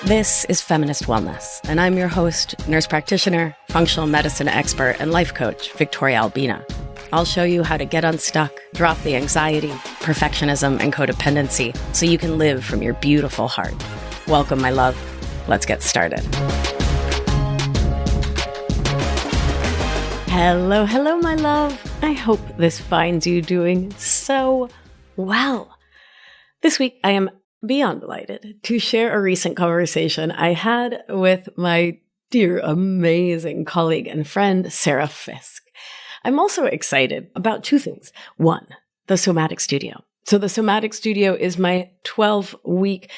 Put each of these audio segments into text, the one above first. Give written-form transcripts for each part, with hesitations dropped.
This is Feminist Wellness, and I'm your host, nurse practitioner, functional medicine expert, and life coach, Victoria Albina. I'll show you how to get unstuck, drop the anxiety, perfectionism, and codependency so you can live from your beautiful heart. Welcome, my love. Let's get started. Hello, hello, my love. I hope this finds you doing so well. This week, I am beyond delighted to share a recent conversation I had with my dear, amazing colleague and friend, Sarah Fisk. I'm also excited about two things. One, the Somatic Studio. So the Somatic Studio is my 12-week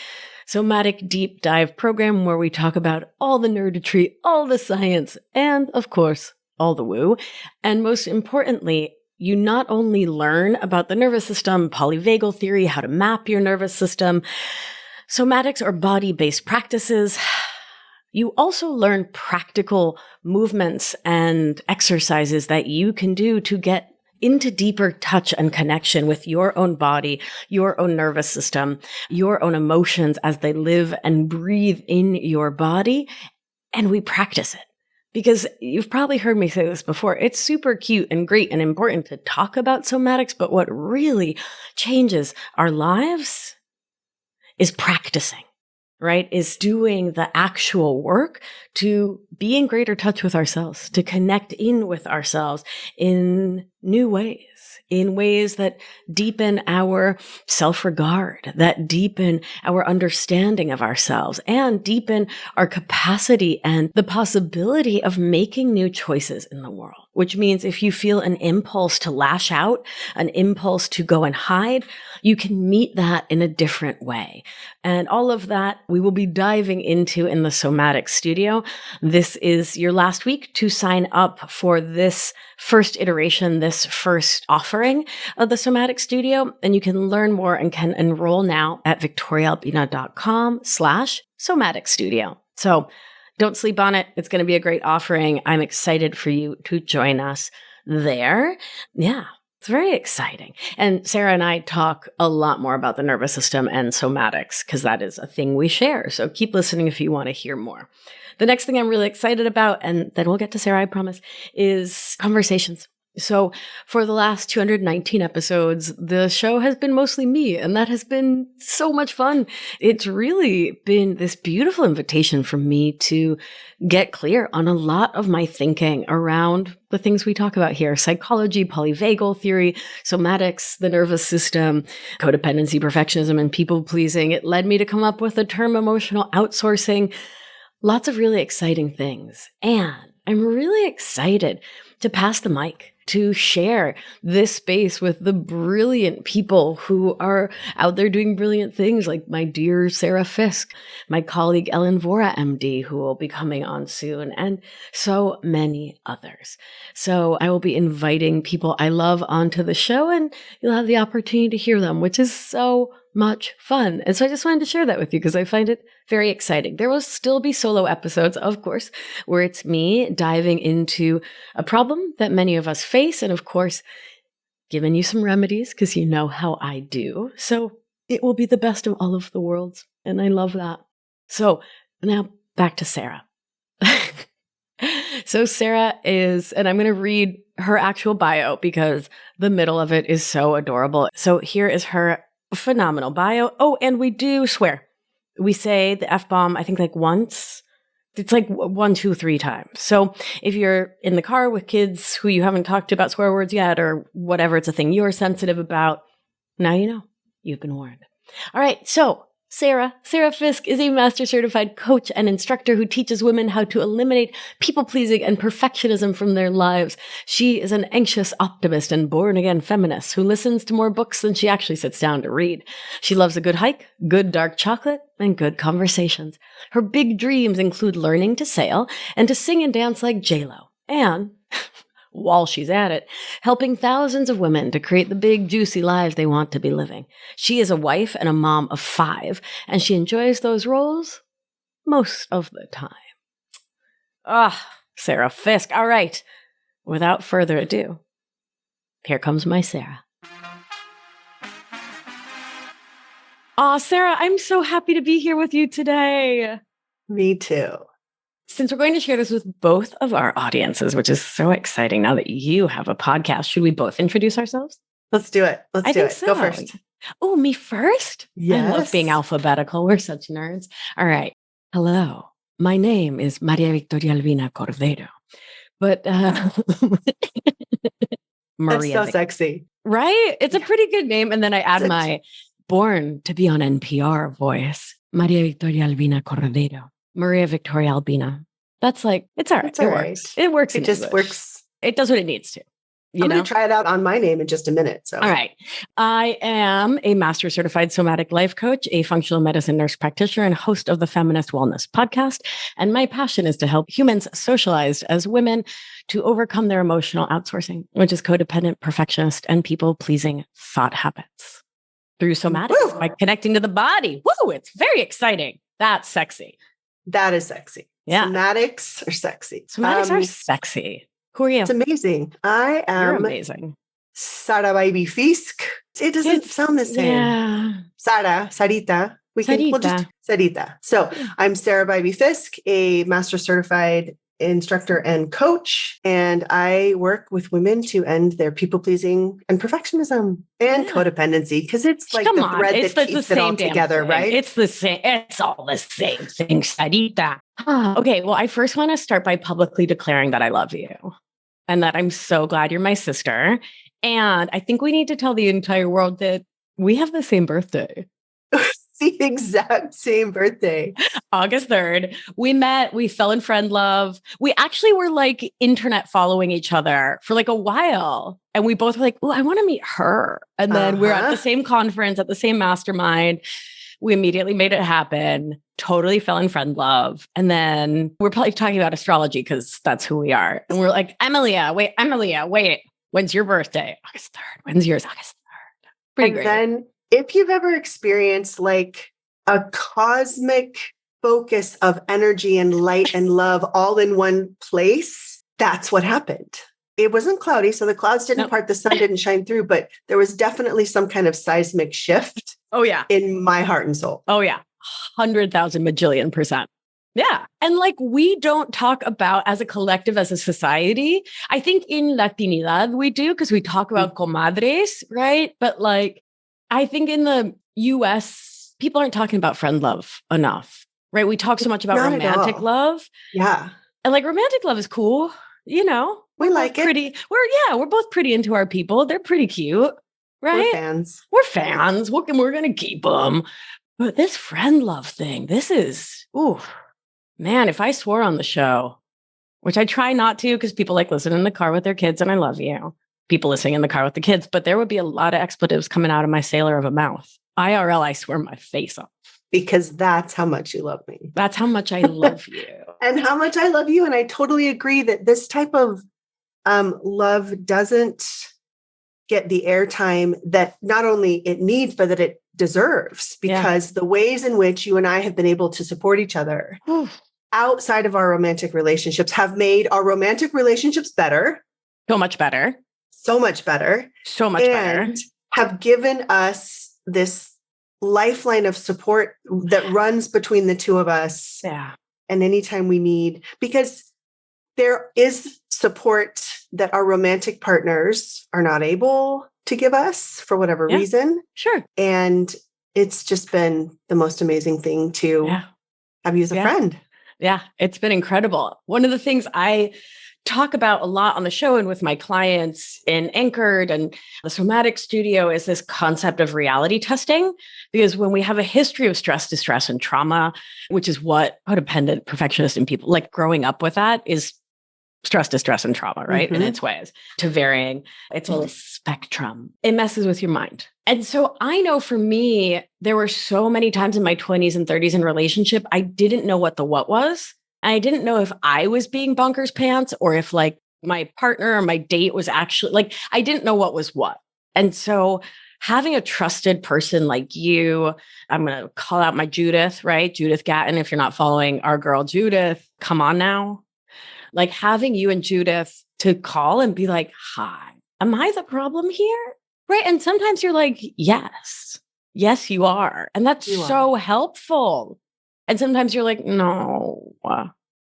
somatic deep dive program where we talk about all the nerdetry, all the science, and of course, all the woo. And most importantly, you not only learn about the nervous system, polyvagal theory, how to map your nervous system, somatics or body-based practices, you also learn practical movements and exercises that you can do to get into deeper touch and connection with your own body, your own nervous system, your own emotions as they live and breathe in your body. And we practice it. Because you've probably heard me say this before, it's super cute and great and important to talk about somatics, but what really changes our lives is practicing, right? Is doing the actual work to be in greater touch with ourselves, to connect in with ourselves in new ways, in ways that deepen our self-regard, that deepen our understanding of ourselves, and deepen our capacity and the possibility of making new choices in the world. Which means if you feel an impulse to lash out, an impulse to go and hide, you can meet that in a different way. And all of that we will be diving into in the Somatic Studio. This is your last week to sign up for this first iteration, this first offering of the Somatic Studio. And you can learn more and can enroll now at victoriaalbina.com/Somatic Studio. So don't sleep on it. It's going to be a great offering. I'm excited for you to join us there. Yeah, it's very exciting. And Sarah and I talk a lot more about the nervous system and somatics because that is a thing we share. So keep listening if you want to hear more. The next thing I'm really excited about, and then we'll get to Sarah, I promise, is conversations. So for the last 219 episodes, the show has been mostly me, and that has been so much fun. It's really been this beautiful invitation for me to get clear on a lot of my thinking around the things we talk about here: psychology, polyvagal theory, somatics, the nervous system, codependency, perfectionism, and people-pleasing. It led me to come up with the term emotional outsourcing. Lots of really exciting things. And I'm really excited to pass the mic, to share this space with the brilliant people who are out there doing brilliant things, like my dear Sarah Fisk, my colleague Ellen Vora, MD, who will be coming on soon, and so many others. So I will be inviting people I love onto the show, and you'll have the opportunity to hear them, which is so much fun. And so I just wanted to share that with you because I find it very exciting. There will still be solo episodes, of course, where it's me diving into a problem that many of us face. And of course, giving you some remedies because you know how I do. So it will be the best of all of the worlds. And I love that. So now back to Sarah. So Sarah is, and I'm going to read her actual bio because the middle of it is so adorable. So here is her phenomenal bio. Oh, and we do swear. We say the F-bomb, I think like once. It's like 1, 2, 3 times. So if you're in the car with kids who you haven't talked to about swear words yet or whatever, it's a thing you're sensitive about, now you know. You've been warned. All right, so Sarah Fisk is a master certified coach and instructor who teaches women how to eliminate people-pleasing and perfectionism from their lives. She is an anxious optimist and born-again feminist who listens to more books than she actually sits down to read. She loves a good hike, good dark chocolate, and good conversations. Her big dreams include learning to sail and to sing and dance like J-Lo. And while she's at it, helping thousands of women to create the big, juicy lives they want to be living. She is a wife and a mom of 5, and she enjoys those roles most of the time. Sarah Fisk. All right. Without further ado, here comes my Sarah. Sarah, I'm so happy to be here with you today. Me too. Since we're going to share this with both of our audiences, which is so exciting now that you have a podcast, should we both introduce ourselves? Let's do it. I think so. Go first. Oh, me first? Yes. I love being alphabetical. We're such nerds. All right. Hello. My name is Maria Victoria Albina Cordero. But Maria. That's so sexy. Right? It's a pretty good name. And then I add my born to be on NPR voice, Maria Victoria Albina Cordero. Maria Victoria Albina. That's like, it's all right. It's all right. Works. It works. It just works. It does what it needs to. I'm going to try it out on my name in just a minute. So, all right. I am a master certified somatic life coach, a functional medicine nurse practitioner, and host of the Feminist Wellness podcast. And my passion is to help humans socialized as women to overcome their emotional outsourcing, which is codependent, perfectionist, and people-pleasing thought habits through somatics by connecting to the body. Woo! It's very exciting. That's sexy. That is sexy. Yeah. Somatics are sexy. Somatics are sexy. Who are you? It's amazing. I am You're amazing. Sarah Fisk. It doesn't sound the same. Yeah. Sarita. We'll just Sarita. So I'm Sarah Fisk, a master certified instructor and coach, and I work with women to end their people-pleasing and perfectionism and codependency, because it's like the thread that keeps it all together, right? It's the same. It's all the same thing, Sarita. Okay, well, I first want to start by publicly declaring that I love you and that I'm so glad you're my sister. And I think we need to tell the entire world that we have the same birthday. The exact same birthday. August 3rd. We met, we fell in friend love. We actually were like internet following each other for like a while. And we both were like, oh, I want to meet her. And then we're at the same conference, at the same mastermind. We immediately made it happen, totally fell in friend love. And then we're probably talking about astrology because that's who we are. And we're like, Emilia, wait, when's your birthday? August 3rd. When's yours? August 3rd. Pretty great. Then if you've ever experienced like a cosmic focus of energy and light and love all in one place, that's what happened. It wasn't cloudy, so the clouds didn't part, the sun didn't shine through, but there was definitely some kind of seismic shift. Oh, yeah. In my heart and soul. Oh, yeah. 100,000 majillion %. Yeah. And like, we don't talk about as a collective, as a society. I think in Latinidad we do, because we talk about comadres, right? But like, I think in the US, people aren't talking about friend love enough, right? We talk so much about romantic love. Yeah. And like, romantic love is cool. You know, we like it. We're both pretty into our people. They're pretty cute, right? We're fans. We're going to keep them. But this friend love thing, this is, man, if I swore on the show, which I try not to because people like listen in the car with their kids, and I love you. People listening in the car with the kids, but there would be a lot of expletives coming out of my sailor of a mouth. IRL, I swear my face off. Because that's how much you love me. That's how much I love you. And how much I love you. And I totally agree that this type of love doesn't get the airtime that not only it needs, but that it deserves. Because the ways in which you and I have been able to support each other outside of our romantic relationships have made our romantic relationships better. So much better. So much better. So much better. Have given us this lifeline of support that runs between the two of us. Yeah. And anytime we need, because there is support that our romantic partners are not able to give us for whatever reason. Sure. And it's just been the most amazing thing to have you as a friend. Yeah. It's been incredible. One of the things I talk about a lot on the show and with my clients in Anchored and the Somatic Studio is this concept of reality testing. Because when we have a history of stress, distress, and trauma, which is what codependent, perfectionist, and people like growing up with that is stress, distress, and trauma, right? In its ways to varying. It's a spectrum. It messes with your mind. And so I know for me, there were so many times in my 20s and 30s in relationship, I didn't know what the what was. I didn't know if I was being bonkers pants or if like my partner or my date was actually like, I didn't know what was what. And so having a trusted person like you, I'm going to call out my Judith, right? Judith Gatton. If you're not following our girl, Judith, come on now. Like having you and Judith to call and be like, hi, am I the problem here? Right. And sometimes you're like, yes, you are. And that's so helpful. And sometimes you're like, no.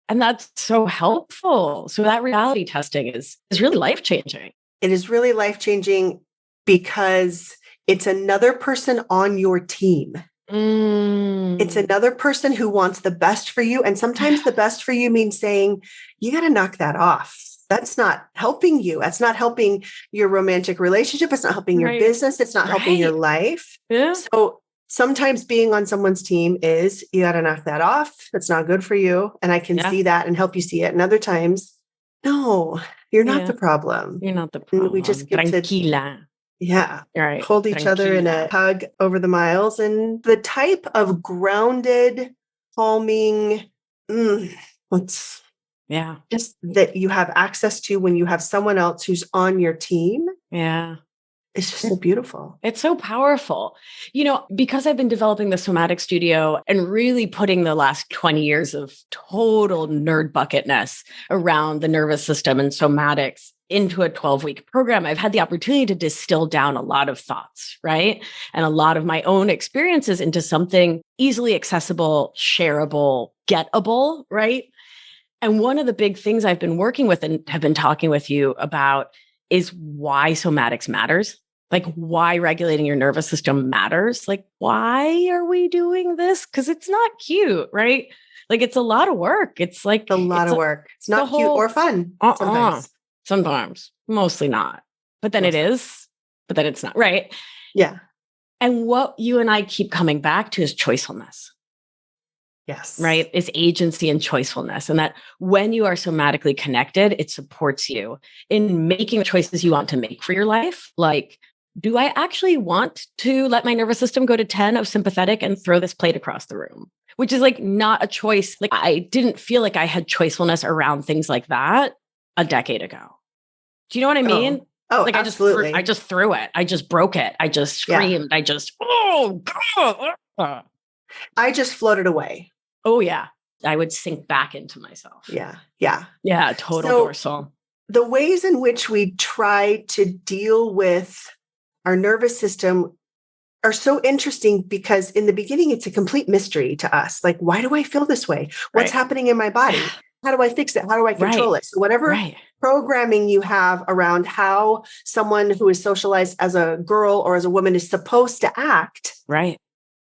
And that's so helpful. So that reality testing is really life-changing. It is really life-changing because it's another person on your team. It's another person who wants the best for you. And sometimes the best for you means saying, you got to knock that off. That's not helping you. That's not helping your romantic relationship. It's not helping your business. It's not helping your life. Yeah. So sometimes being on someone's team is you got to knock that off. That's not good for you. And I can see that and help you see it. And other times, no, you're not the problem. You're not the problem. And we just get Tranquila. to hold each other in a hug over the miles. And the type of grounded, calming, just that you have access to when you have someone else who's on your team. Yeah. It's just so beautiful. It's so powerful. Because I've been developing the Somatic Studio and really putting the last 20 years of total nerd bucketness around the nervous system and somatics into a 12-week program, I've had the opportunity to distill down a lot of thoughts, right? And a lot of my own experiences into something easily accessible, shareable, gettable, right? And one of the big things I've been working with and have been talking with you about is why somatics matters. Like why regulating your nervous system matters. Like, why are we doing this? Because it's not cute, right? Like it's a lot of work. It's like a lot of work. It's not cute or fun. Sometimes, mostly not. But then it is, but then it's not, right? Yeah. And what you and I keep coming back to is choicefulness. Yes. Right? Is agency and choicefulness. And that when you are somatically connected, it supports you in making the choices you want to make for your life. Like, do I actually want to let my nervous system go to 10 of sympathetic and throw this plate across the room? Which is like not a choice. Like I didn't feel like I had choicefulness around things like that a decade ago. Do you know what I mean? Like absolutely. I just threw it. I just broke it. I just screamed. I just, oh God. I just floated away. Oh, yeah. I would sink back into myself. Yeah. Yeah. Yeah. Total dorsal. The ways in which we try to deal with our nervous system are so interesting because in the beginning, it's a complete mystery to us. Like, why do I feel this way? What's happening in my body? How do I fix it? How do I control it? So whatever programming you have around how someone who is socialized as a girl or as a woman is supposed to act. Right.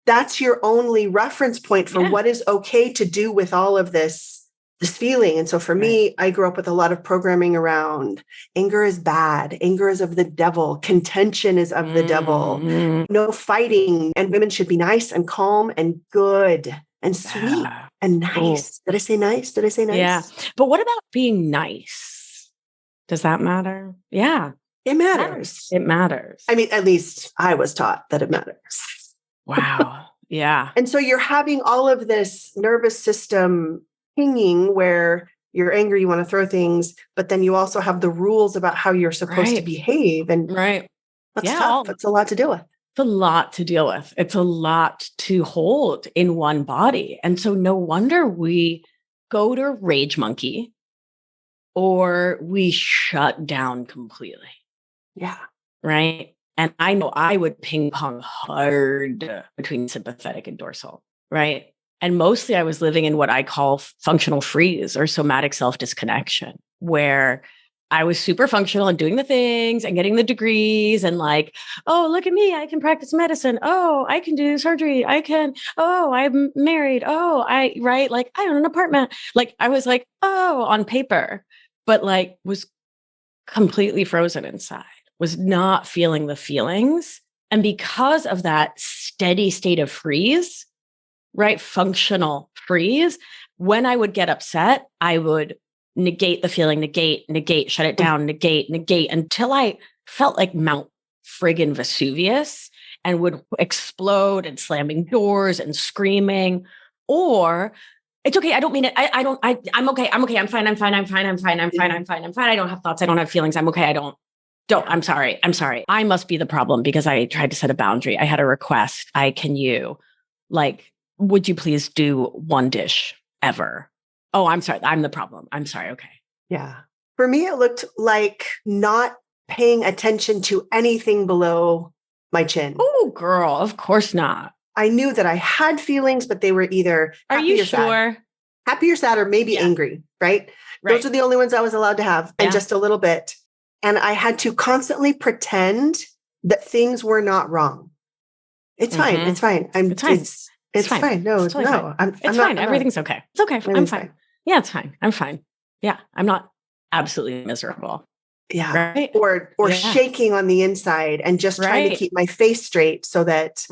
That's your only reference point for what is okay to do with all of this feeling. And so for me, I grew up with a lot of programming around anger is bad. Anger is of the devil. Contention is of the devil. No fighting. And women should be nice and calm and good and sweet and nice. Did I say nice? Did I say nice? Yeah. But what about being nice? Does that matter? Yeah. It matters. It matters. I mean, at least I was taught that it matters. Wow. Yeah. And so you're having all of this nervous system pinging where you're angry, you want to throw things, but then you also have the rules about how you're supposed to behave. And that's tough. It's a lot to deal with. It's a lot to deal with. It's a lot to hold in one body. And so no wonder we go to rage monkey or we shut down completely. Yeah. Right. And I know I would ping pong hard between sympathetic and dorsal. Right. And mostly I was living in what I call functional freeze or somatic self-disconnection, where I was super functional and doing the things and getting the degrees and like, oh, look at me. I can practice medicine. Oh, I can do surgery. I'm married. Like I own an apartment. Like I was like, oh, on paper, but like was completely frozen inside, was not feeling the feelings. And because of that steady state of freeze, right? Functional freeze. When I would get upset, I would negate the feeling, negate, shut it down, negate until I felt like Mount friggin' Vesuvius and would explode and slamming doors and screaming. Or it's okay. I don't mean it. I'm okay. I'm fine. I'm fine. I don't have thoughts. I don't have feelings. I'm okay. I'm sorry. I must be the problem because I tried to set a boundary. I had a request. Would you please do one dish ever? Oh, I'm sorry. I'm the problem. I'm sorry. Okay. Yeah. For me, it looked like not paying attention to anything below my chin. Oh, girl. Of course not. I knew that I had feelings, but they were either Are happy you or sad. sure? Happy or sad, or maybe angry, right? Those are the only ones I was allowed to have, and just a little bit. And I had to constantly pretend that things were not wrong. It's fine. It's fine. It's fine. It's fine. No, it's totally fine. I'm it's not, fine. Everything's okay. It's okay. I'm fine. Yeah, it's fine. I'm fine. Yeah, I'm not absolutely miserable. Yeah. Right? Or shaking on the inside and just trying to keep my face straight so that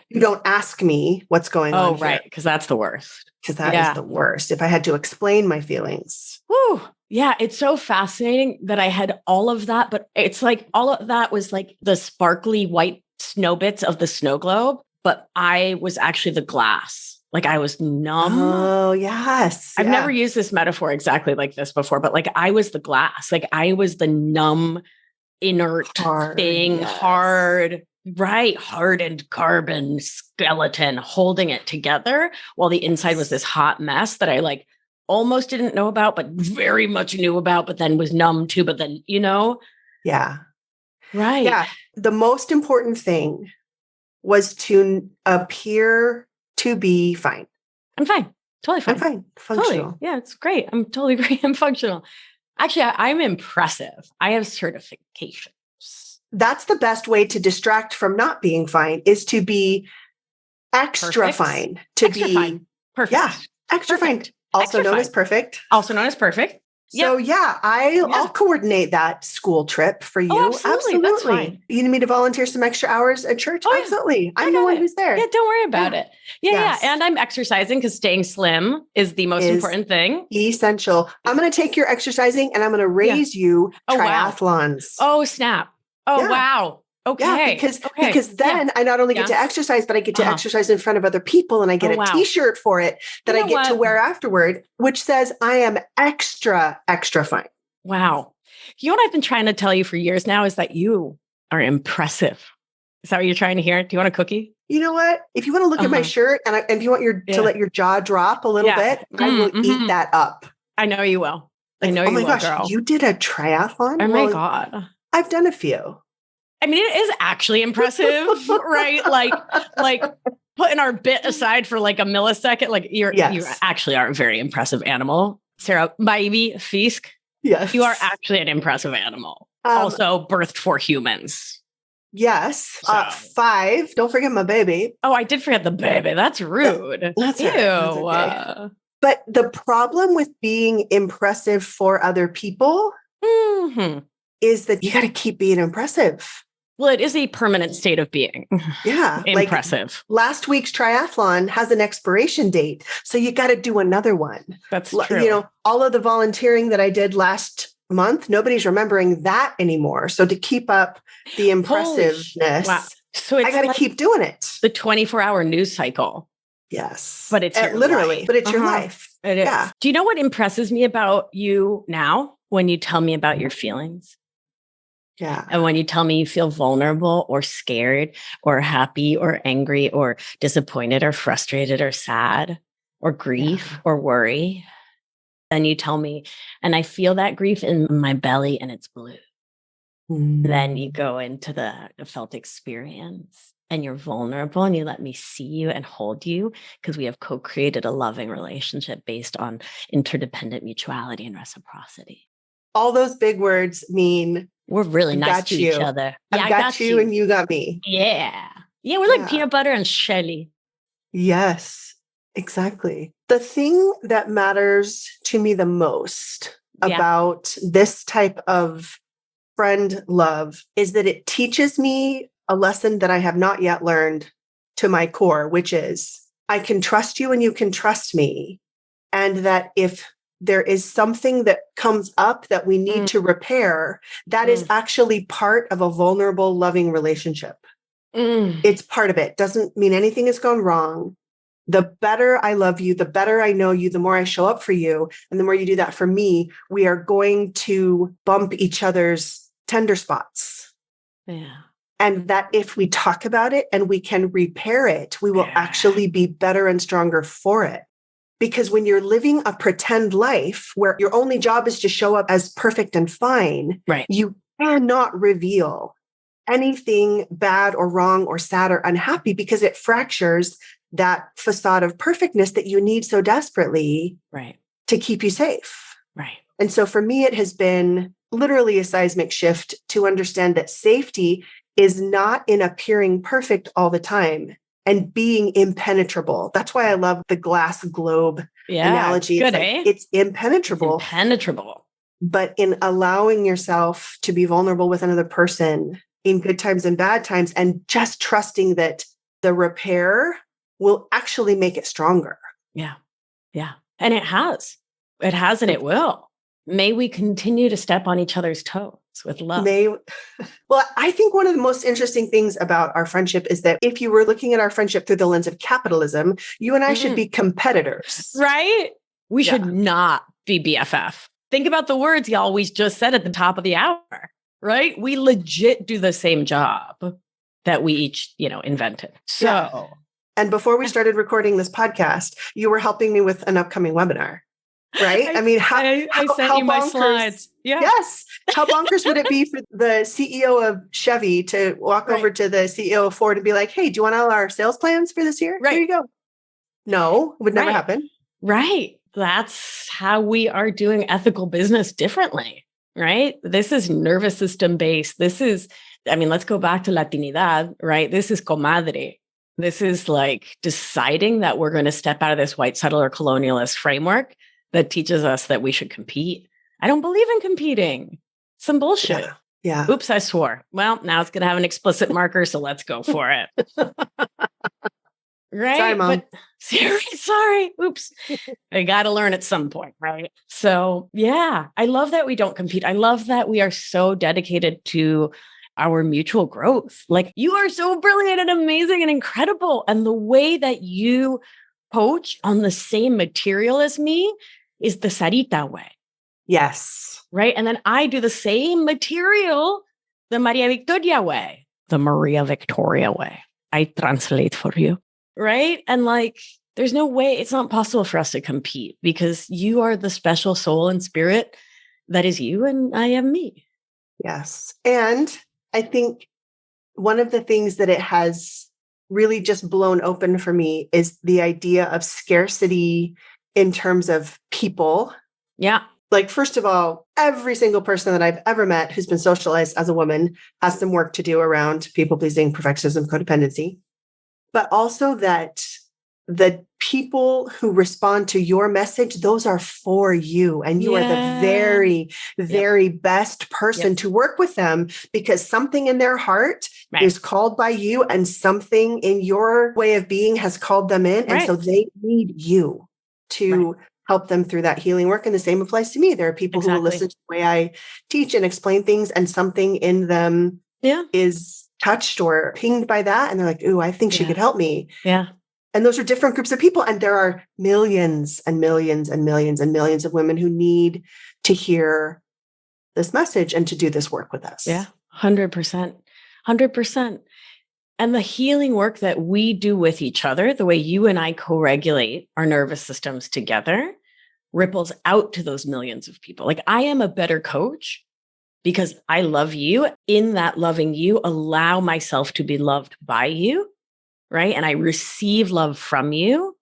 you don't ask me what's going on. Oh, right. Because that's the worst. Because that is the worst. If I had to explain my feelings. Whew. Yeah. It's so fascinating that I had all of that, but it's like all of that was like the sparkly white snow bits of the snow globe, but I was actually the glass. Like I was numb. Oh, yes. I've never used this metaphor exactly like this before, but like I was the glass. Like I was the numb, inert thing, hard, hardened carbon skeleton holding it together while the inside was this hot mess that I like almost didn't know about, but very much knew about, but then was numb to, but then, Yeah. Right. Yeah. The most important thing was to appear to be fine. I'm fine. Totally fine. I'm fine. Functional. Totally. Yeah, it's great. I'm totally great. I'm functional. Actually, I'm impressive. I have certifications. That's the best way to distract from not being fine, is to be extra fine. Fine. Perfect. Yeah. Extra fine. Also known as perfect. Also known as perfect. So I'll coordinate that school trip for you. Oh, absolutely. That's fine. You need me to volunteer some extra hours at church? Oh, absolutely. I'm the one who's there. Yeah, don't worry about it. Yeah. And I'm exercising because staying slim is the most important thing. Essential. I'm going to take your exercising and I'm going to raise you triathlons. Wow. Oh, snap. Oh, wow. Okay. Yeah, because then I not only get to exercise, but I get to exercise in front of other people, and I get a t-shirt for it that I get to wear afterward, which says I am extra, extra fine. Wow. You know what I've been trying to tell you for years now is that you are impressive. Is that what you're trying to hear? Do you want a cookie? You know what? If you want to look at my shirt and if you want to let your jaw drop a little bit, I will eat that up. I know you will. I know you will, girl. You did a triathlon? Oh my God. I've done a few. I mean, it is actually impressive, right? Like putting our bit aside for like a millisecond, like you actually are a very impressive animal. Sarah, baby Fisk. Yes. You are actually an impressive animal. Also birthed for humans. Yes. So. 5. Don't forget my baby. Oh, I did forget the baby. That's rude. That's ew. That's okay. But the problem with being impressive for other people is that you got to keep being impressive. Well, it is a permanent state of being. Yeah. Impressive. Like last week's triathlon has an expiration date. So you got to do another one. That's true. You know, all of the volunteering that I did last month, nobody's remembering that anymore. So to keep up the impressiveness, so I got to keep doing it. The 24-hour news cycle. Yes. But it's literally, life. But it's your life. It is. Yeah. Do you know what impresses me about you now when you tell me about your feelings? Yeah. And when you tell me you feel vulnerable or scared or happy or angry or disappointed or frustrated or sad or grief or worry, then you tell me, and I feel that grief in my belly and it's blue. Then you go into the felt experience and you're vulnerable and you let me see you and hold you because we have co-created a loving relationship based on interdependent mutuality and reciprocity. All those big words mean we're really nice to each other. Yeah, I got you and you got me. Yeah. Yeah, we're like peanut butter and jelly. Yes, exactly. The thing that matters to me the most about this type of friend love is that it teaches me a lesson that I have not yet learned to my core, which is I can trust you and you can trust me. And that if there is something that comes up that we need to repair, that is actually part of a vulnerable, loving relationship. It's part of it. Doesn't mean anything has gone wrong. The better I love you, the better I know you, the more I show up for you. And the more you do that for me, we are going to bump each other's tender spots. Yeah. And that if we talk about it and we can repair it, we will actually be better and stronger for it. Because when you're living a pretend life where your only job is to show up as perfect and fine, you cannot reveal anything bad or wrong or sad or unhappy, because it fractures that facade of perfectness that you need so desperately to keep you safe. Right. And so for me, it has been literally a seismic shift to understand that safety is not in appearing perfect all the time and being impenetrable. That's why I love the glass globe analogy. It's good, it's impenetrable. It's impenetrable. But in allowing yourself to be vulnerable with another person in good times and bad times, and just trusting that the repair will actually make it stronger. Yeah. Yeah. And it has. It has and it will. May we continue to step on each other's toes with love. Well, I think one of the most interesting things about our friendship is that if you were looking at our friendship through the lens of capitalism, you and I should be competitors. Right? We should not be BFF. Think about the words y'all we just said at the top of the hour, right? We legit do the same job that we each, invented. So, and before we started recording this podcast, you were helping me with an upcoming webinar. Right? I mean, I sent you my slides. Yeah. Yes. How bonkers would it be for the CEO of Chevy to walk over to the CEO of Ford and be like, hey, do you want all our sales plans for this year? Right. Here you go. No, it would never happen. Right. That's how we are doing ethical business differently, right? This is nervous system based. Let's go back to Latinidad, right? This is comadre. This is like deciding that we're going to step out of this white settler colonialist framework that teaches us that we should compete. I don't believe in competing. Some bullshit. Yeah. Oops, I swore. Well, now it's going to have an explicit marker, so let's go for it. Right? Sorry, Mom. Sorry. Oops. I got to learn at some point, right? So, yeah, I love that we don't compete. I love that we are so dedicated to our mutual growth. Like, you are so brilliant and amazing and incredible. And the way that you coach on the same material as me is the Sarita way. Yes. Right. And then I do the same material the Maria Victoria way, the Maria Victoria way. I translate for you. Right. And there's no way, it's not possible for us to compete because you are the special soul and spirit that is you and I am me. Yes. And I think one of the things that it has really just blown open for me is the idea of scarcity in terms of people. Yeah. First of all, every single person that I've ever met who's been socialized as a woman has some work to do around people pleasing, perfectionism, codependency, but also that the people who respond to your message, those are for you. And you are the very, very best person to work with them because something in their heart is called by you and something in your way of being has called them in. And so they need you to help them through that healing work. And the same applies to me. There are people who will listen to the way I teach and explain things and something in them is touched or pinged by that. And they're like, ooh, I think she could help me. Yeah. And those are different groups of people. And there are millions and millions and millions and millions of women who need to hear this message and to do this work with us. Yeah, 100%. 100%. And the healing work that we do with each other, the way you and I co-regulate our nervous systems together, ripples out to those millions of people. I am a better coach because I love you. In that loving you, allow myself to be loved by you. Right. And I receive love from you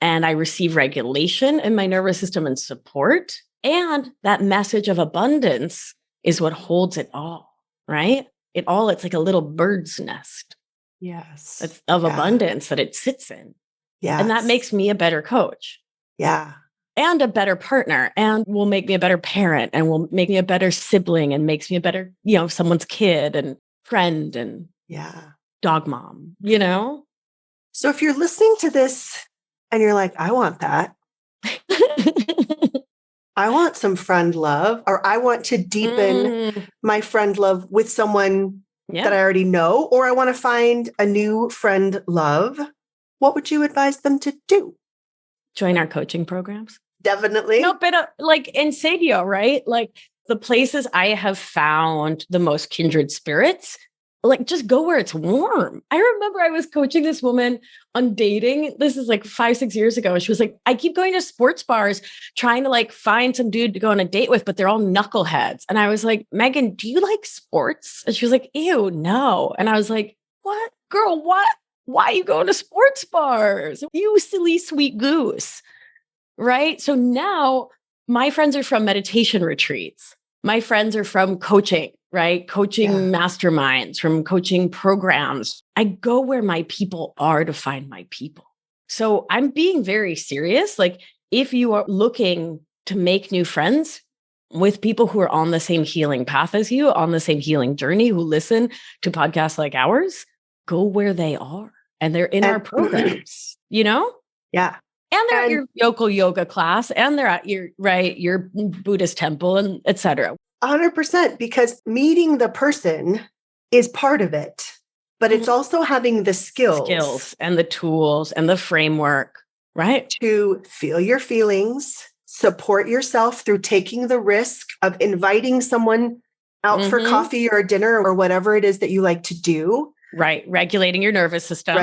and I receive regulation in my nervous system and support. And that message of abundance is what holds it all. Right. It's like a little bird's nest. Yes. It's of abundance that it sits in. Yeah. And that makes me a better coach. Yeah. And a better partner and will make me a better parent and will make me a better sibling and makes me a better, someone's kid and friend and dog mom, So if you're listening to this and you're like, I want that. I want some friend love, or I want to deepen my friend love with someone that I already know, or I want to find a new friend love. What would you advise them to do? Join our coaching programs. Definitely. No, but in Serio, right? The places I have found the most kindred spirits like, just go where it's warm. I remember I was coaching this woman on dating. This is like 5-6 years ago. And she was like, I keep going to sports bars trying to like find some dude to go on a date with, but they're all knuckleheads. And I was like, Megan, do you like sports? And she was like, ew, no. And I was like, what? Girl, what? Why are you going to sports bars? You silly sweet goose. Right? So now my friends are from meditation retreats. My friends are from coaching, right? Coaching masterminds, from coaching programs. I go where my people are to find my people. So I'm being very serious. Like, if you are looking to make new friends with people who are on the same healing path as you, on the same healing journey, who listen to podcasts like ours, go where they are. And they're in our programs, you know? Yeah. And they're at your local yoga class, and they're at your Buddhist temple, and et cetera. 100%, because meeting the person is part of it, but it's also having the skills and the tools and the framework, right? To feel your feelings, support yourself through taking the risk of inviting someone out for coffee or dinner or whatever it is that you like to do. Right. Regulating your nervous system.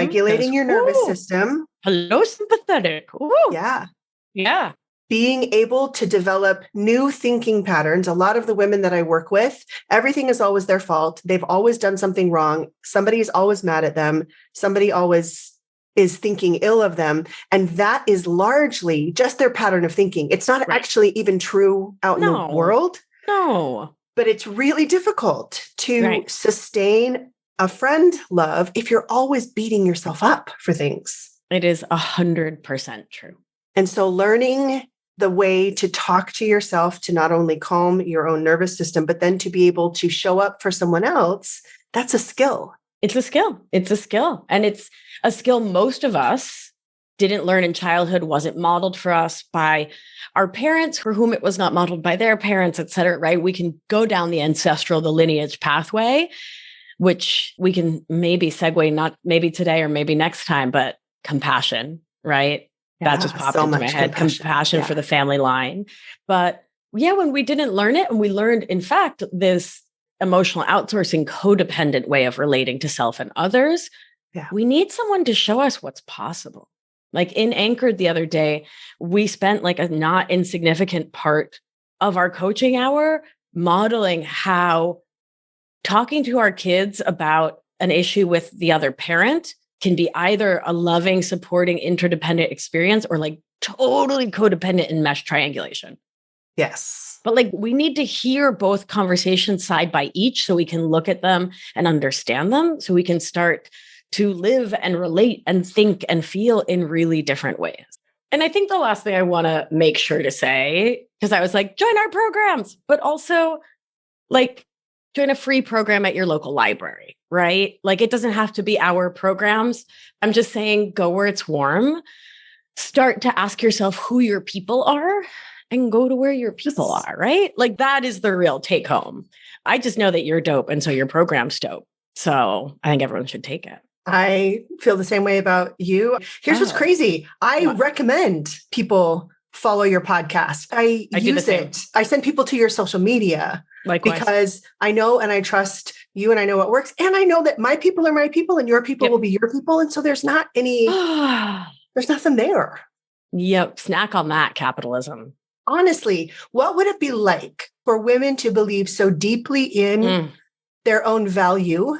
Hello, sympathetic. Ooh. Yeah. Yeah. Being able to develop new thinking patterns. A lot of the women that I work with, everything is always their fault. They've always done something wrong. Somebody's always mad at them. Somebody always is thinking ill of them. And that is largely just their pattern of thinking. It's not actually even true out in the world. No. But it's really difficult to sustain a friend love if you're always beating yourself up for things. It is 100% true. And so learning the way to talk to yourself to not only calm your own nervous system, but then to be able to show up for someone else, that's a skill. It's a skill. It's a skill. And it's a skill most of us didn't learn in childhood, wasn't modeled for us by our parents, for whom it was not modeled by their parents, et cetera, right? We can go down the ancestral, the lineage pathway, which we can maybe segue, not maybe today or maybe next time, but compassion, right? That just popped into my head. Compassion for the family line. But yeah, when we didn't learn it, and we learned, in fact, this emotional outsourcing codependent way of relating to self and others, we need someone to show us what's possible. Like in Anchored the other day, we spent like a not insignificant part of our coaching hour modeling how talking to our kids about an issue with the other parent can be either a loving, supporting, interdependent experience or like totally codependent and mesh triangulation. Yes. But like we need to hear both conversations side by each so we can look at them and understand them, so we can start to live and relate and think and feel in really different ways. And I think the last thing I want to make sure to say, because I was like, join our programs, but also like join a free program at your local library, right? Like it doesn't have to be our programs. I'm just saying go where it's warm. Start to ask yourself who your people are and go to where your people are, right? Like that is the real take home. I just know that you're dope. And so your program's dope. So I think everyone should take it. I feel the same way about you. Here's what's crazy. I recommend people follow your podcast. I use it. I send people to your social media. Likewise. Because I know and I trust you and I know what works. And I know that my people are my people and your people will be your people. And so there's not any, there's nothing there. Yep. Snack on that, capitalism. Honestly, what would it be like for women to believe so deeply in their own value?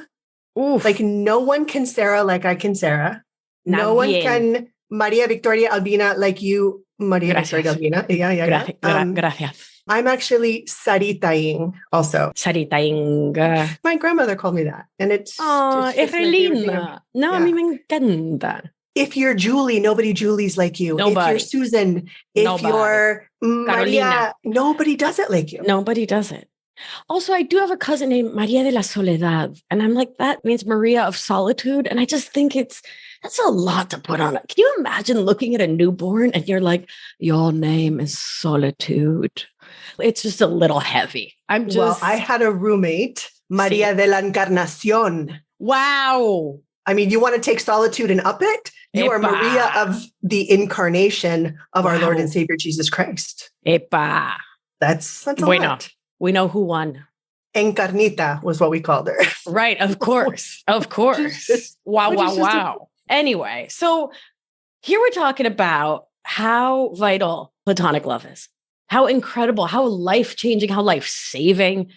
Oof. Like no one can Sarah like I can Sarah. No one can Maria Victoria Albina like you, Maria Victoria Albina. Yeah. Gracias. I'm actually Saritaing also. Saritaing. My grandmother called me that. And it's Evelina. No, a mí me encanta. If you're Julie, nobody Julie's like you. Nobody. If you're Susan, if you're Maria, nobody does it like you. Nobody does it. Also, I do have a cousin named Maria de la Soledad. And I'm like, that means Maria of Solitude. And I just think that's a lot to put on it. Can you imagine looking at a newborn and you're like, your name is Solitude? It's just a little heavy. Well, I had a roommate, Maria de la Encarnación. Wow. I mean, you want to take solitude and up it? You are Maria of the incarnation of our Lord and Savior, Jesus Christ. Epa. That's a lot. We know who won. Encarnita was what we called her. Right. Of course. Of course. Wow. Anyway, so here we're talking about how vital platonic love is, how incredible, how life-changing, how life-saving.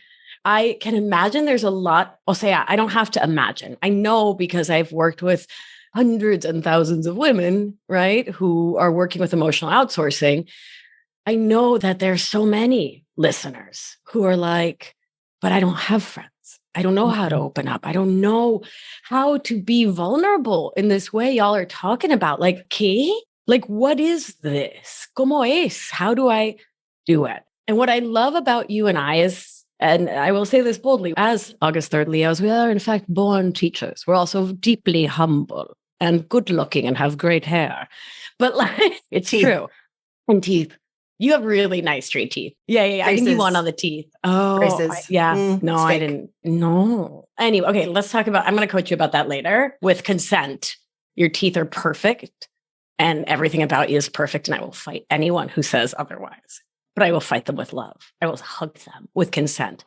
I can imagine there's a lot. I'll say I don't have to imagine. I know because I've worked with hundreds and thousands of women, right, who are working with emotional outsourcing. I know that there's so many listeners who are like, but I don't have friends. I don't know how to open up. I don't know how to be vulnerable in this way y'all are talking about. Like, ¿qué? Like, what is this? ¿Cómo es? How do I do it? And what I love about you and I is, and I will say this boldly, as August 3rd Leos, we are in fact born teachers. We're also deeply humble and good looking and have great hair. But like, it's true. And teeth. You have really nice straight teeth. Yeah. I think you won on the teeth. Oh, no, I didn't. No. Anyway, okay, let's talk about, I'm going to coach you about that later with consent. Your teeth are perfect and everything about you is perfect. And I will fight anyone who says otherwise, but I will fight them with love. I will hug them with consent.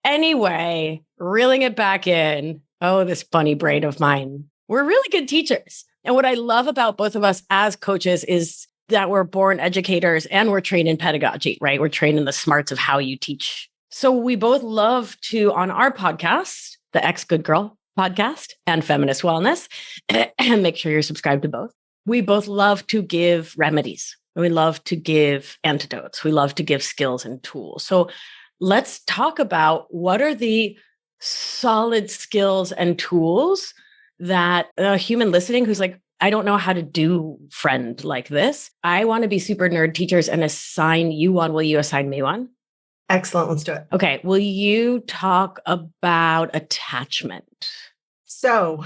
Anyway, reeling it back in. Oh, this bunny brain of mine. We're really good teachers. And what I love about both of us as coaches is that we're born educators and we're trained in pedagogy, right? We're trained in the smarts of how you teach. So we both love to, on our podcast, the Ex Good Girl podcast and Feminist Wellness, and make sure you're subscribed to both. We both love to give remedies. We love to give antidotes. We love to give skills and tools. So let's talk about what are the solid skills and tools that a human listening who's like, I don't know how to do friend like this. I want to be super nerd teachers and assign you one. Will you assign me one? Excellent. Let's do it. Okay. Will you talk about attachment? So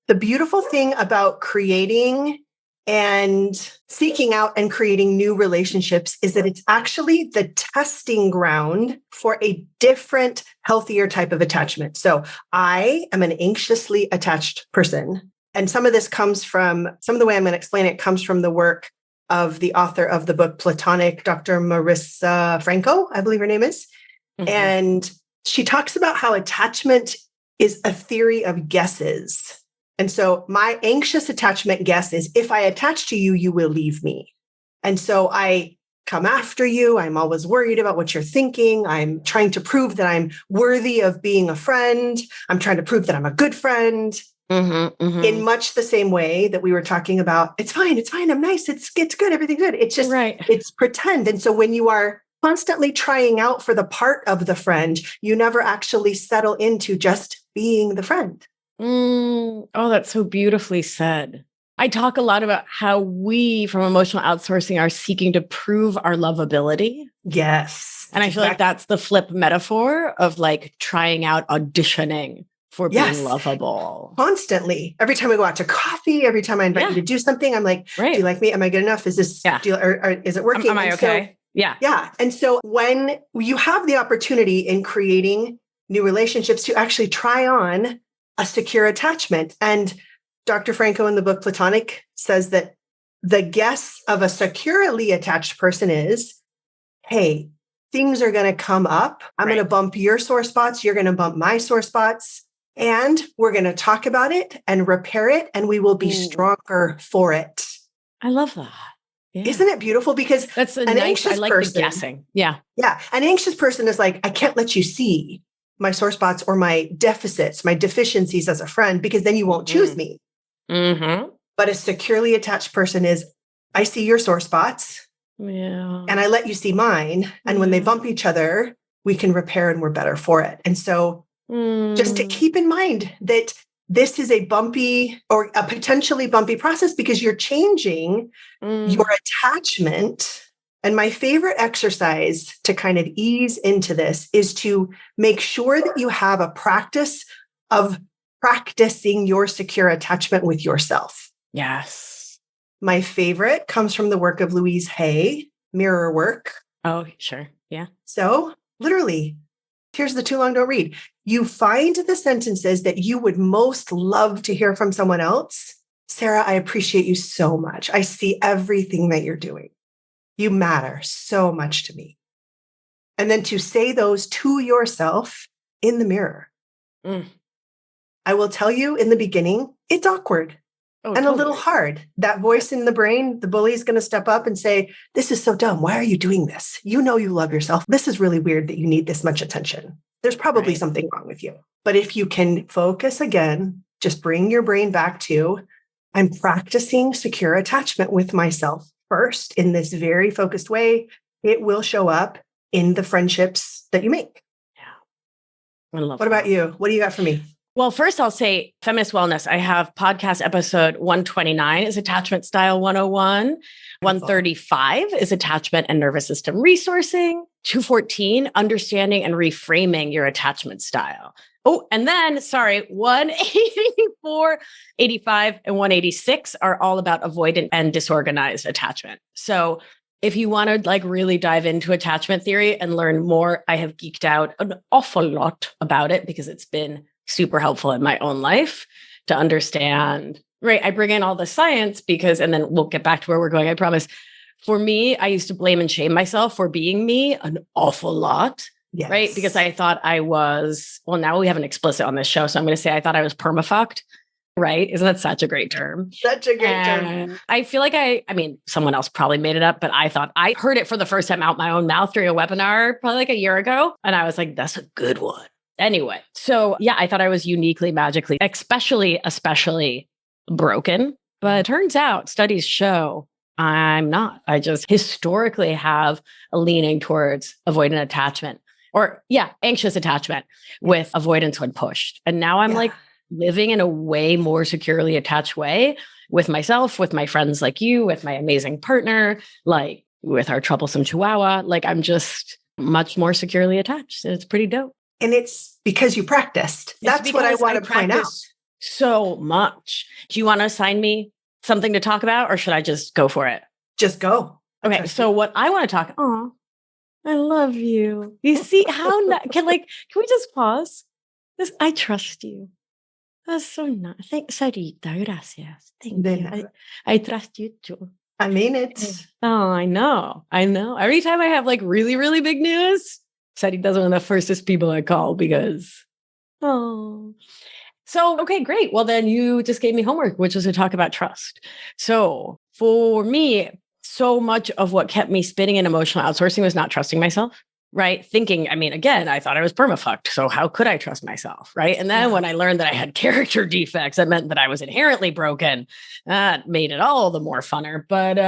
the beautiful thing about creating and seeking out and creating new relationships is that it's actually the testing ground for a different, healthier type of attachment. So I am an anxiously attached person. And some of this comes from, some of the way I'm going to explain it comes from the work of the author of the book Platonic, Dr. Marissa Franco, I believe her name is. Mm-hmm. And she talks about how attachment is a theory of guesses. And so my anxious attachment guess is if I attach to you, you will leave me. And so I come after you. I'm always worried about what you're thinking. I'm trying to prove that I'm worthy of being a friend. I'm trying to prove that I'm a good friend. In much the same way that we were talking about, it's fine, I'm nice, it's good, everything's good. It's just, It's pretend. And so when you are constantly trying out for the part of the friend, you never actually settle into just being the friend. Oh, that's so beautifully said. I talk a lot about how we from emotional outsourcing are seeking to prove our lovability. Yes. And I feel like that's the flip metaphor of like trying out auditioning for being lovable. Constantly. Every time we go out to coffee, every time I invite you to do something, I'm like, do you like me? Am I good enough? Is this, or is it working? Am I okay? Yeah. And so when you have the opportunity in creating new relationships to actually try on a secure attachment, and Dr. Franco in the book Platonic says that the guess of a securely attached person is, hey, things are going to come up. I'm going to bump your sore spots. You're going to bump my sore spots. And we're going to talk about it and repair it, and we will be stronger for it. I love that. Yeah. Isn't it beautiful? Because that's an anxious I like person, the guessing. Yeah. An anxious person is like, I can't let you see my sore spots or my deficits, my deficiencies as a friend, because then you won't choose me. But a securely attached person is, I see your sore spots and I let you see mine. And when they bump each other, we can repair and we're better for it. And so just to keep in mind that this is a bumpy or a potentially bumpy process because you're changing your attachment. And my favorite exercise to kind of ease into this is to make sure that you have a practice of practicing your secure attachment with yourself. Yes. My favorite comes from the work of Louise Hay, Mirror Work. Oh, sure. Yeah. So literally, here's the too long don't read. You find the sentences that you would most love to hear from someone else. Sarah, I appreciate you so much. I see everything that you're doing. You matter so much to me. And then to say those to yourself in the mirror. I will tell you in the beginning, it's awkward and a little hard. That voice in the brain, the bully is going to step up and say, this is so dumb. Why are you doing this? You know you love yourself. This is really weird that you need this much attention. There's probably something wrong with you. But if you can focus again, just bring your brain back to, I'm practicing secure attachment with myself first in this very focused way. It will show up in the friendships that you make. Yeah. I love What about you? What do you got for me? Well, first I'll say Feminist Wellness. I have podcast episode 129 is Attachment Style 101. 135 is Attachment and Nervous System Resourcing. 214, Understanding and Reframing Your Attachment Style. Oh, and then, 184, 85, and 186 are all about avoidant and disorganized attachment. So if you want to really dive into attachment theory and learn more, I have geeked out an awful lot about it because it's been super helpful in my own life to understand, right? I bring in all the science because, and then we'll get back to where we're going, I promise. For me, I used to blame and shame myself for being me an awful lot, right? Because I thought I was, well, now we have an explicit on this show. So I'm going to say I thought I was permafucked, right? Isn't that such a great term? Such a great term. I feel like I mean, someone else probably made it up, but I thought I heard it for the first time out my own mouth during a webinar, probably a year ago. And I was like, that's a good one. Anyway, so yeah, I thought I was uniquely, magically, especially broken. But it turns out studies show I'm not. I just historically have a leaning towards avoidant attachment or anxious attachment with avoidance when pushed. And now I'm living in a way more securely attached way with myself, with my friends like you, with my amazing partner, with our troublesome chihuahua. I'm just much more securely attached. It's pretty dope. And it's because you practiced. That's what I want to point out. So much. Do you want to assign me something to talk about or should I just go for it? Just go. Okay. So what I want to talk, I love you. You see how, can we just pause? I trust you. That's so nice. Thanks, Sarita. Gracias. Thank you. I trust you too. I mean it. Oh, I know. Every time I have really, really big news, Sarita's one of the firstest people I call because, So, okay, great. Well, then you just gave me homework, which was to talk about trust. So for me, so much of what kept me spinning in emotional outsourcing was not trusting myself, right? Thinking, again, I thought I was permafucked. So how could I trust myself, right? And then when I learned that I had character defects, that meant that I was inherently broken. That made it all the more funner. But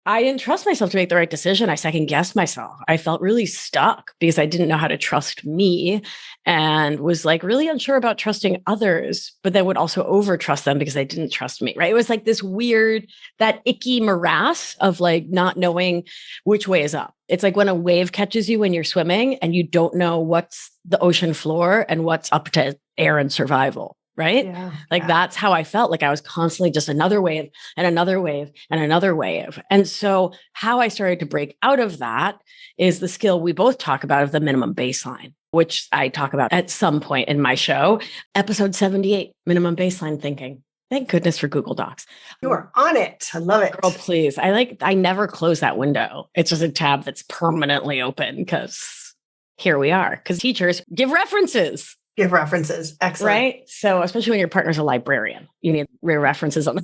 I didn't trust myself to make the right decision. I second guessed myself. I felt really stuck because I didn't know how to trust me and was really unsure about trusting others, but then would also over trust them because they didn't trust me, right? It was this weird, that icky morass of not knowing which way is up. It's like when a wave catches you when you're swimming and you don't know what's the ocean floor and what's up to air and survival. Right? Yeah, that's how I felt. I was constantly just another wave and another wave and another wave. And so how I started to break out of that is the skill we both talk about of the minimum baseline, which I talk about at some point in my show, episode 78, minimum baseline thinking. Thank goodness for Google Docs. You are on it. I love it. Girl, please. I never close that window. It's just a tab that's permanently open because here we are. Because teachers give references. Give references. Excellent. Right? So especially when your partner's a librarian, you need rare references on the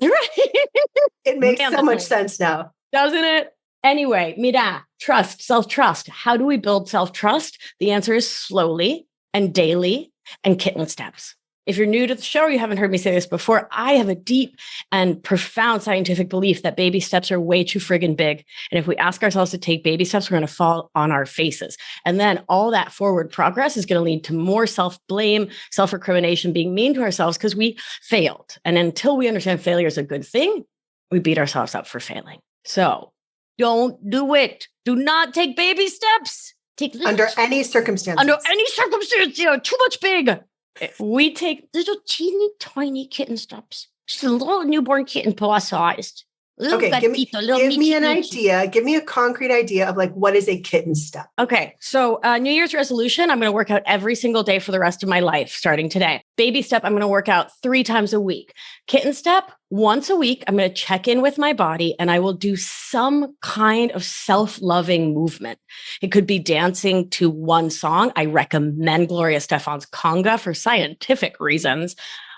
It makes so much sense now. Doesn't it? Anyway, mira, trust, self-trust. How do we build self-trust? The answer is slowly and daily and kitten steps. If you're new to the show, or you haven't heard me say this before, I have a deep and profound scientific belief that baby steps are way too friggin' big. And if we ask ourselves to take baby steps, we're going to fall on our faces. And then all that forward progress is going to lead to more self-blame, self-recrimination, being mean to ourselves because we failed. And until we understand failure is a good thing, we beat ourselves up for failing. So don't do it. Do not take baby steps. Under any circumstances. Too much big. We take little teeny tiny kitten steps, just a little newborn kitten paw sized. Okay, give me an idea. Give me a concrete idea of like, what is a kitten step? Okay. So New Year's resolution, I'm going to work out every single day for the rest of my life, starting today. Baby step, I'm going to work out 3 times a week. Kitten step, once a week, I'm going to check in with my body and I will do some kind of self-loving movement. It could be dancing to one song. I recommend Gloria Stefan's Conga for scientific reasons,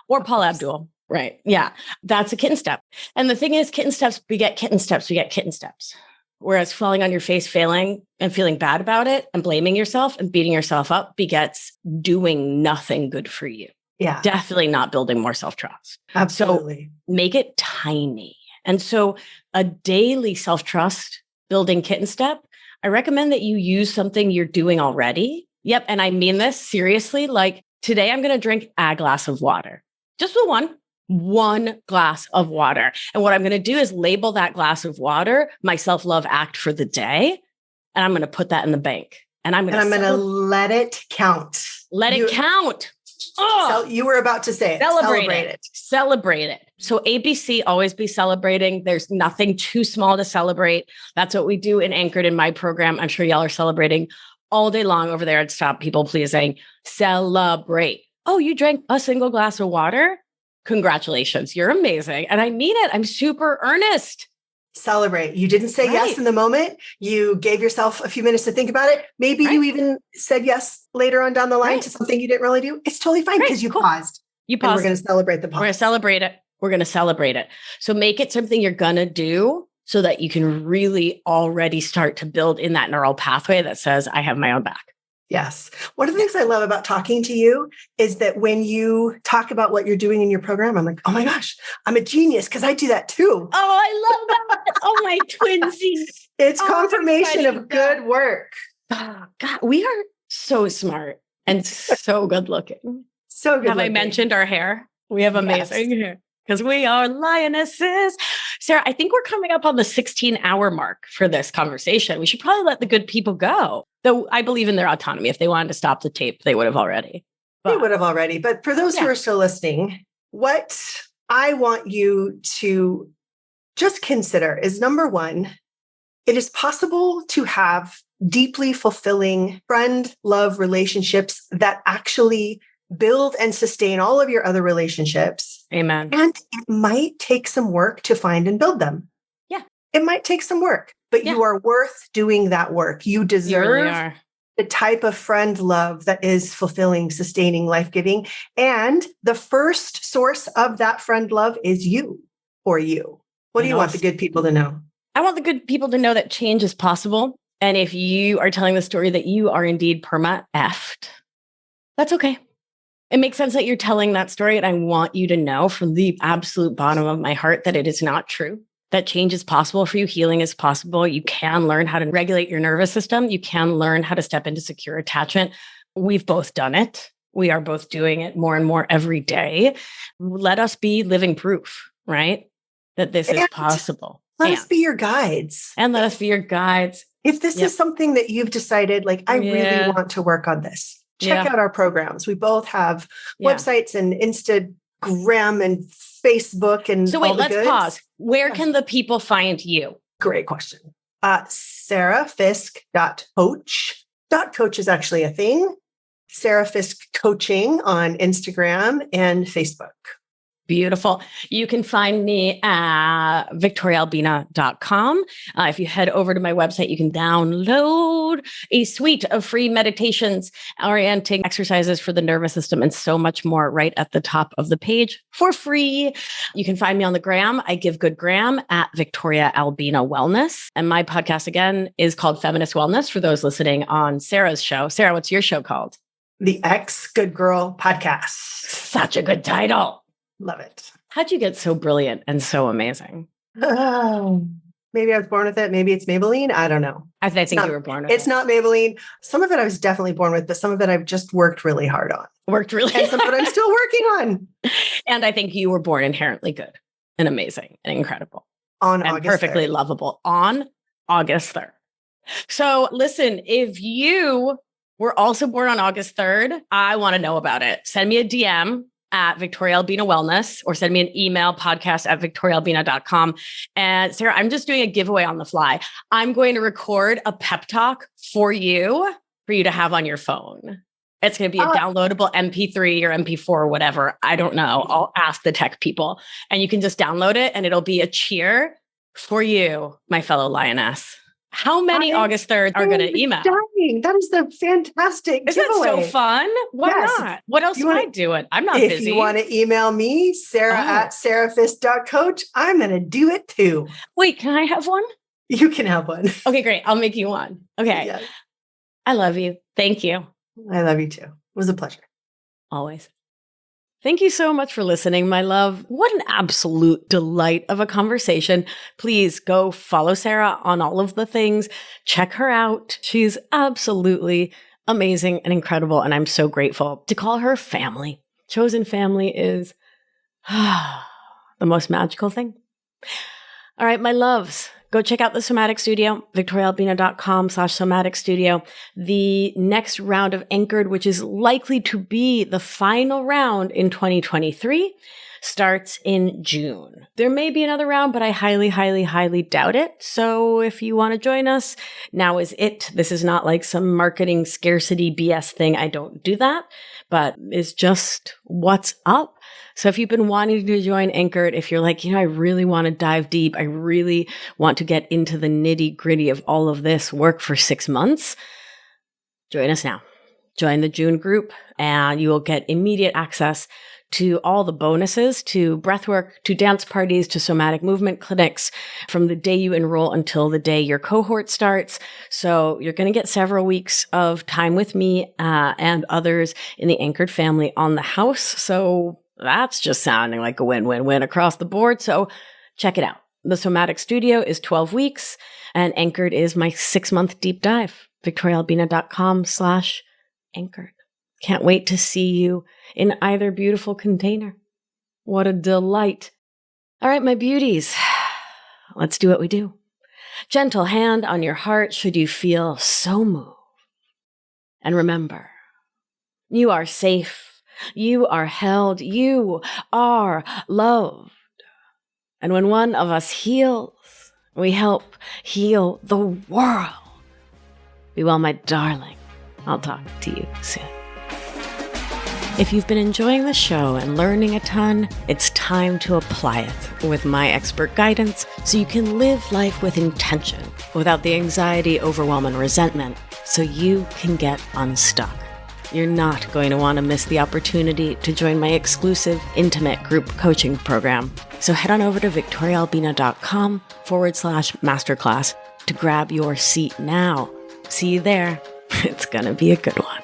or Paul Abdul. Right. Yeah. That's a kitten step. And the thing is, kitten steps beget kitten steps, beget kitten steps. Whereas falling on your face, failing and feeling bad about it and blaming yourself and beating yourself up begets doing nothing good for you. Yeah. Definitely not building more self-trust. Absolutely. So make it tiny. And so a daily self-trust building kitten step, I recommend that you use something you're doing already. Yep. And I mean this seriously. Like today, I'm going to drink a glass of water. Just the one glass of water. And what I'm going to do is label that glass of water my self-love act for the day. And I'm going to put that in the bank. And I'm going to let it count. Let it count. Oh, you were about to say it. Celebrate it. Celebrate it. So ABC, always be celebrating. There's nothing too small to celebrate. That's what we do in Anchored in my program. I'm sure y'all are celebrating all day long over there at Stop People Pleasing. Celebrate. Oh, you drank a single glass of water? Congratulations. You're amazing. And I mean it. I'm super earnest. Celebrate. You didn't say yes in the moment. You gave yourself a few minutes to think about it. Maybe you even said yes later on down the line to something you didn't really do. It's totally fine because you paused. You paused. And we're going to celebrate the pause. We're going to celebrate it. We're going to celebrate it. So make it something you're going to do so that you can really already start to build in that neural pathway that says, I have my own back. Yes. One of the things I love about talking to you is that when you talk about what you're doing in your program, I'm like, oh my gosh, I'm a genius because I do that too. Oh, I love that. Oh, my twinsies. It's confirmation of good work. Oh, God, we are so smart and so good looking. So good. Have I mentioned our hair? We have amazing hair because we are lionesses. Sarah, I think we're coming up on the 16-hour mark for this conversation. We should probably let the good people go. Though I believe in their autonomy. If they wanted to stop the tape, they would have already. But for those who are still listening, what I want you to just consider is number one, it is possible to have deeply fulfilling friend love relationships that actually build and sustain all of your other relationships. Amen. And it might take some work to find and build them. Yeah. It might take some work, but you are worth doing that work. You deserve the type of friend love that is fulfilling, sustaining, life-giving. And the first source of that friend love is you or you. What do you want the good people to know? I want the good people to know that change is possible. And if you are telling the story that you are indeed perma-effed, that's okay. It makes sense that you're telling that story. And I want you to know from the absolute bottom of my heart that it is not true, that change is possible for you. Healing is possible. You can learn how to regulate your nervous system. You can learn how to step into secure attachment. We've both done it. We are both doing it more and more every day. Let us be living proof, right? That this is possible. Let us be your guides. And let us be your guids. If this is something that you've decided, like, I really want to work on this, check out our programs. We both have websites and Instagram and Facebook and so wait, let's pause. Where can the people find you? Great question. sarahfisk.coach. .coach is actually a thing. Sarah Fisk Coaching on Instagram and Facebook. Beautiful. You can find me at victoriaalbina.com. If you head over to my website, you can download a suite of free meditations, orienting exercises for the nervous system, and so much more right at the top of the page for free. You can find me on the gram. I give good gram at Victoria Albina Wellness. And my podcast, again, is called Feminist Wellness for those listening on Sarah's show. Sarah, what's your show called? The Ex Good Girl Podcast. Such a good title. Love it. How'd you get so brilliant and so amazing? Maybe I was born with it. Maybe it's Maybelline. I don't know. I think you were born with it. It's not Maybelline. Some of it I was definitely born with, but some of it I've just worked really hard on. And some of it I'm still working on. And I think you were born inherently good and amazing and incredible. On and August perfectly 3rd. Lovable on August 3rd. So listen, if you were also born on August 3rd, I want to know about it. Send me a DM at Victoria Albina Wellness, or send me an email, podcast@victoriaalbina.com. And Sarah, I'm just doing a giveaway on the fly. I'm going to record a pep talk for you to have on your phone. It's going to be a downloadable MP3 or MP4 or whatever. I don't know. I'll ask the tech people, and you can just download it and it'll be a cheer for you, my fellow lioness. How many August 3rd are going to email? Dying. That is the fantastic giveaway. Isn't that so fun? Why not? What else am I doing? I'm not busy. If you want to email me, Sarah at sarahfisk.coach, I'm going to do it too. Wait, can I have one? You can have one. Okay, great. I'll make you one. Okay. Yes. I love you. Thank you. I love you too. It was a pleasure. Always. Thank you so much for listening, my love. What an absolute delight of a conversation. Please go follow Sarah on all of the things. Check her out. She's absolutely amazing and incredible, and I'm so grateful to call her family. Chosen family is the most magical thing. All right, my loves. Go check out the Somatic Studio, victoriaalbina.com/Somatic Studio. The next round of Anchored, which is likely to be the final round in 2023, starts in June. There may be another round, but I highly, highly, highly doubt it. So if you want to join us, now is it. This is not like some marketing scarcity BS thing. I don't do that, but it's just what's up. So if you've been wanting to join Anchored, if you're like, I really want to dive deep, I really want to get into the nitty gritty of all of this work for 6 months, join us now. Join the June group and you will get immediate access to all the bonuses, to breathwork, to dance parties, to somatic movement clinics from the day you enroll until the day your cohort starts. So you're going to get several weeks of time with me and others in the Anchored family on the house. So that's just sounding like a win-win-win across the board. So check it out. The Somatic Studio is 12 weeks and Anchored is my 6-month deep dive. victoriaalbina.com/Anchored. Can't wait to see you in either beautiful container. What a delight. All right, my beauties, let's do what we do. Gentle hand on your heart should you feel so moved. And remember, you are safe. You are held. You are loved. And when one of us heals, we help heal the world. Be well, my darling. I'll talk to you soon. If you've been enjoying the show and learning a ton, it's time to apply it with my expert guidance so you can live life with intention without the anxiety, overwhelm, and resentment so you can get unstuck. You're not going to want to miss the opportunity to join my exclusive, intimate group coaching program. So head on over to victoriaalbina.com/masterclass to grab your seat now. See you there. It's going to be a good one.